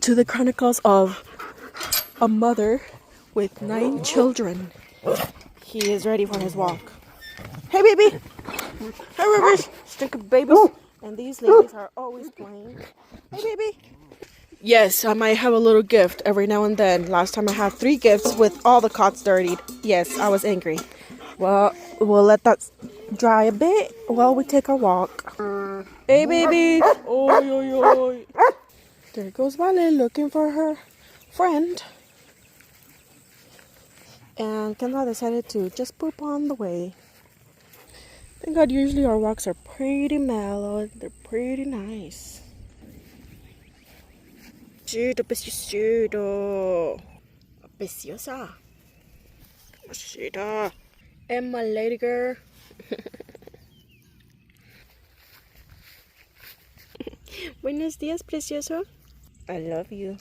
to the chronicles of a mother with 9 children. He is ready for his walk. Hey, baby! Hey, baby! Stink of babies. And these ladies are always playing. Hey, baby! Yes, I might have a little gift every now and then. Last time I had 3 gifts with all the cots dirtied. Yes, I was angry. Well, we'll let that dry a bit while we take our walk. Hey, baby! Oi, oi, oi! There goes Vale looking for her friend. And Kendra decided to just poop on the way. Thank God, usually our walks are pretty mellow. They're pretty nice. Precioso, precioso. Preciosa. Preciosa. And my lady girl. Buenos días, precioso. I love you.